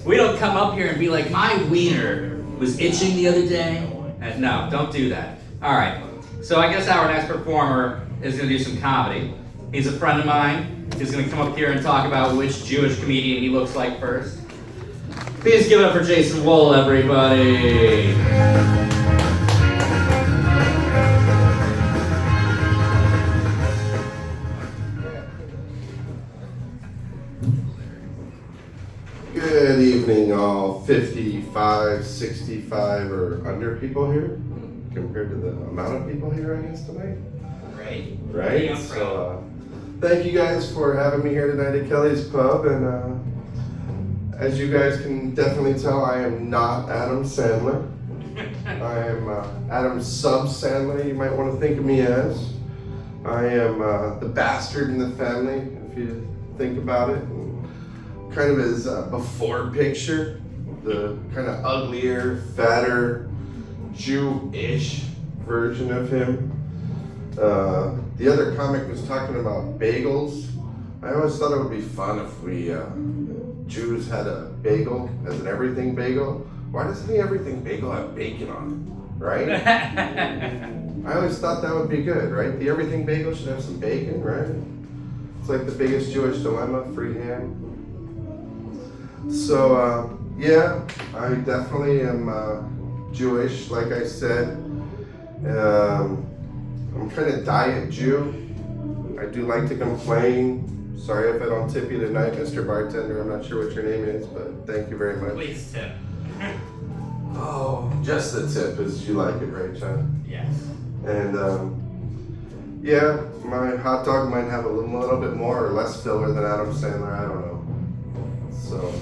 We don't come up here and be like, my wiener was itching the other day. No, don't do that. All right. So I guess our next performer is going to do some comedy. He's a friend of mine. He's going to come up here and talk about which Jewish comedian he looks like first. Please give it up for Jason Wool, everybody. Good evening, all 55, 65 or under people here, compared to the amount of people here, I guess, tonight. Right? So, thank you guys for having me here tonight at Kelly's Pub, and as you guys can definitely tell, I am not Adam Sandler. I am Adam Sub-Sandler, you might want to think of me as. I am the bastard in the family, if you think about it. Kind of his before picture, the kind of uglier, fatter, Jew-ish version of him. The other comic was talking about bagels. I always thought it would be fun if we Jews had a bagel as an everything bagel. Why doesn't the everything bagel have bacon on it, right? I always thought that would be good, right? The everything bagel should have some bacon, right? It's like the biggest Jewish dilemma, free ham. So, yeah, I definitely am Jewish, like I said. I'm kind of diet Jew. I do like to complain. Sorry if I don't tip you tonight, Mr. Bartender. I'm not sure what your name is, but thank you very much. Please tip. Oh, just the tip, as you like it, right, John? Yes. And, yeah, my hot dog might have a little bit more or less filler than Adam Sandler, I don't know. So,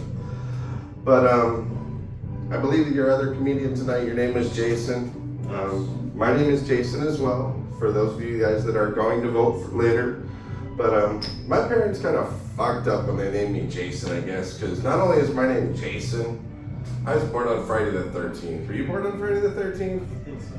but I believe that your other comedian tonight, your name is Jason. My name is Jason as well, for those of you guys that are going to vote for later. But my parents kind of fucked up when they named me Jason, I guess, because not only is my name Jason, I was born on Friday the 13th. Were you born on Friday the 13th?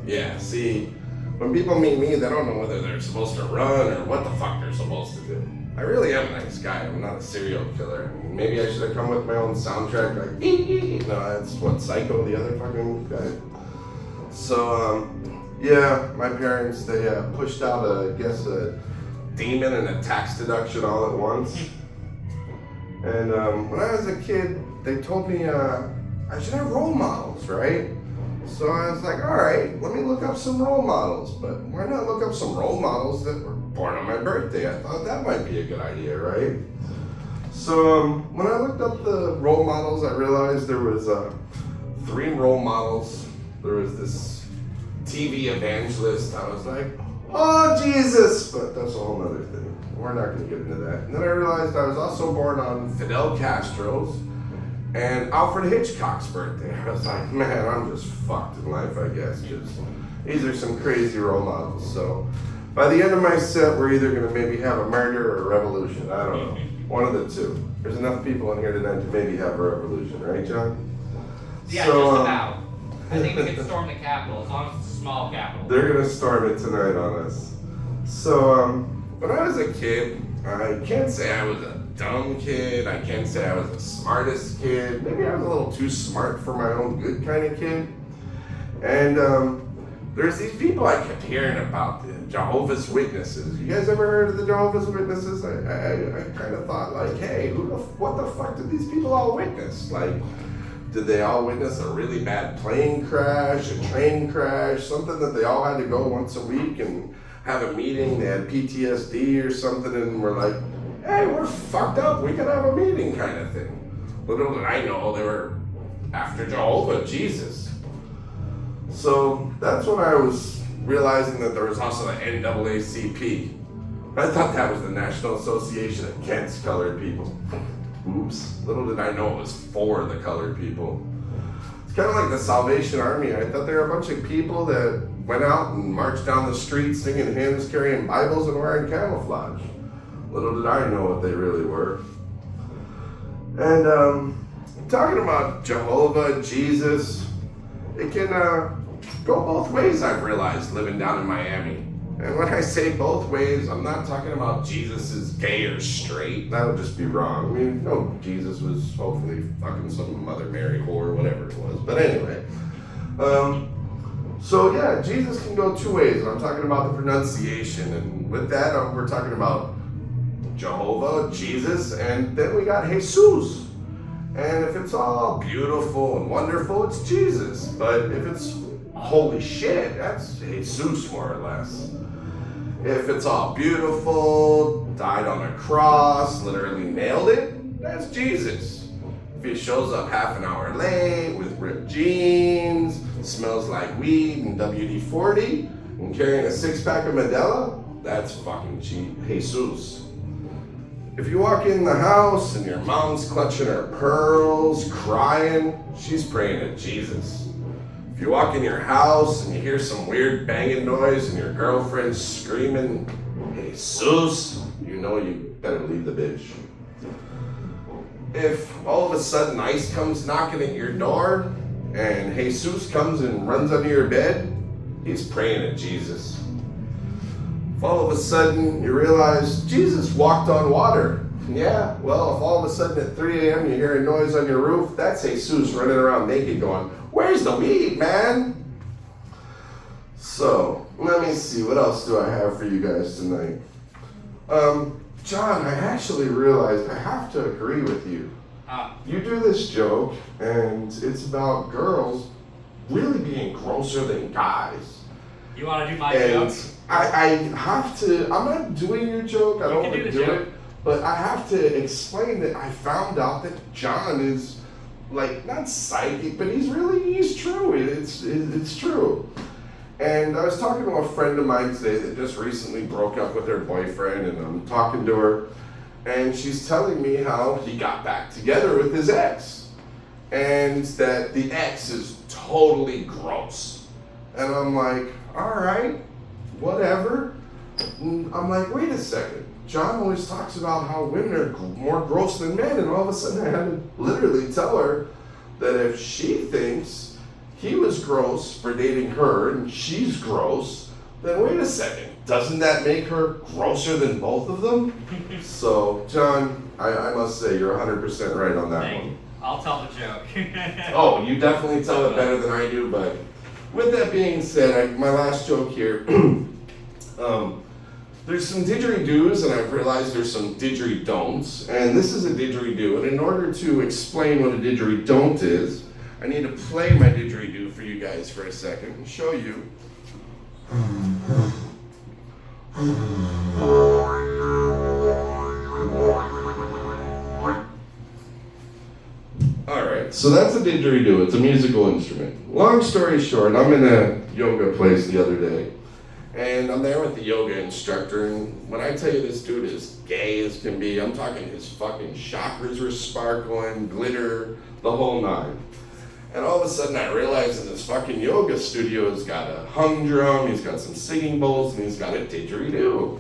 Yeah, see, when people meet me, they don't know whether they're supposed to run or what the fuck they're supposed to do. I really am a nice guy. I'm not a serial killer. Maybe I should have come with my own soundtrack, like, no, that's what, Psycho, the other fucking guy. So, yeah, my parents, they pushed out, a demon and a tax deduction all at once. And when I was a kid, they told me I should have role models, right? So I was like, all right, let me look up some role models. But why not look up some role models that were born on my birthday? I thought that might be a good idea, right? So when I looked up the role models, I realized there was 3 role models. There was this TV evangelist. I was like, oh, Jesus! But that's a whole other thing. We're not going to get into that. And then I realized I was also born on Fidel Castro's and Alfred Hitchcock's birthday. I was like, man, I'm just fucked in life, I guess, because these are some crazy role models. So by the end of my set, we're either going to maybe have a murder or a revolution. I don't know. One of the two. There's enough people in here tonight to maybe have a revolution, right, John? Yeah, so, just about. I think we can storm the Capitol, as long as it's a small Capitol. They're going to storm it tonight on us. So, when I was a kid, I can't say I was a dumb kid. I can't say I was the smartest kid. Maybe I was a little too smart for my own good kind of kid. And there's these people I kept hearing about, the Jehovah's Witnesses. You guys ever heard of the Jehovah's Witnesses? I kind of thought, like, hey, what the fuck did these people all witness? Like, did they all witness a really bad plane crash, a train crash, something that they all had to go once a week and have a meeting? They had PTSD or something and were like, hey, we're fucked up, we can have a meeting kind of thing. Little did I know they were after Jehovah, Jesus. So that's when I was realizing that there was also the NAACP. I thought that was the National Association Against Colored People. Oops, little did I know it was for the colored people. It's kind of like the Salvation Army. I thought they were a bunch of people that went out and marched down the street singing hymns, carrying Bibles, and wearing camouflage. Little did I know what they really were. And talking about Jehovah, Jesus, it can go both ways, I've realized, living down in Miami. And when I say both ways, I'm not talking about Jesus is gay or straight. That would just be wrong. I mean, no, Jesus was hopefully fucking some Mother Mary whore or whatever it was. But anyway. So yeah, Jesus can go two ways. And I'm talking about the pronunciation. And with that, we're talking about Jehovah, Jesus, and then we got Jesus. And if it's all beautiful and wonderful, it's Jesus. But if it's holy shit, that's Jesus more or less. If it's all beautiful, died on a cross, literally nailed it, that's Jesus. If he shows up half an hour late with ripped jeans, smells like weed and WD-40, and carrying a six-pack of Modelo, that's fucking Jesus. If you walk in the house and your mom's clutching her pearls, crying, she's praying to Jesus. If you walk in your house and you hear some weird banging noise and your girlfriend's screaming, Jesus, you know you better leave the bitch. If all of a sudden ICE comes knocking at your door and Jesus comes and runs under your bed, he's praying to Jesus. If all of a sudden you realize Jesus walked on water, yeah, well, if all of a sudden at 3 a.m. you hear a noise on your roof, that's Jesus running around naked going, where's the weed, man? So, let me see, what else do I have for you guys tonight? John, I actually realized I have to agree with you. You do this joke, and it's about girls really being grosser than guys. You want to do my joke? I have to, I'm not doing your joke, I don't want to do it, but I have to explain that I found out that John is, like, not psychic, but he's true. It's true. And I was talking to a friend of mine today that just recently broke up with her boyfriend, and I'm talking to her, and she's telling me how he got back together with his ex, and that the ex is totally gross. And I'm like, all right, whatever. And I'm like, wait a second. John always talks about how women are more gross than men, and all of a sudden I had to literally tell her that if she thinks he was gross for dating her and she's gross, then wait a second, doesn't that make her grosser than both of them? So, John, I must say you're 100% right on that one. I'll tell the joke. Oh, you definitely tell it better than I do, but with that being said, my last joke here, there's some didgeridoos, and I've realized there's some didgeridon'ts, and this is a didgeridoo, and in order to explain what a didgeridon't is, I need to play my didgeridoo for you guys for a second and show you. Alright, so that's a didgeridoo, it's a musical instrument. Long story short, I'm in a yoga place the other day, and I'm there with the yoga instructor, and when I tell you this dude is gay as can be, I'm talking his fucking chakras were sparkling, glitter, the whole nine. And all of a sudden I realize in this fucking yoga studio he's got a hum drum, he's got some singing bowls, and he's got a didgeridoo.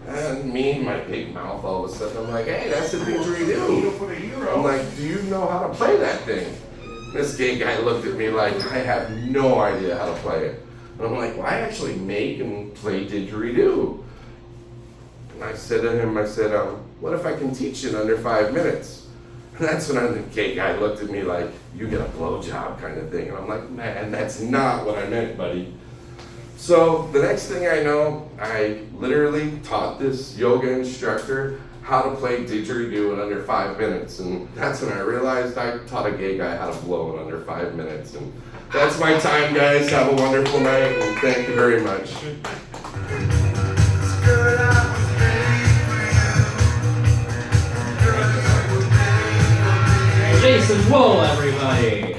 And me and my big mouth, all of a sudden I'm like, hey, that's a didgeridoo. I'm like, do you know how to play that thing? This gay guy looked at me like, I have no idea how to play it. And I'm like, well, I actually make and play didgeridoo. And I said to him, what if I can teach you in under 5 minutes? And that's when the gay guy looked at me like, you get a blowjob kind of thing. And I'm like, man, that's not what I meant, buddy. So the next thing I know, I literally taught this yoga instructor how to play didgeridoo in under 5 minutes. And that's when I realized I taught a gay guy how to blow in under 5 minutes. And that's my time, guys. Have a wonderful night, and thank you very much. Jason Wool, everybody.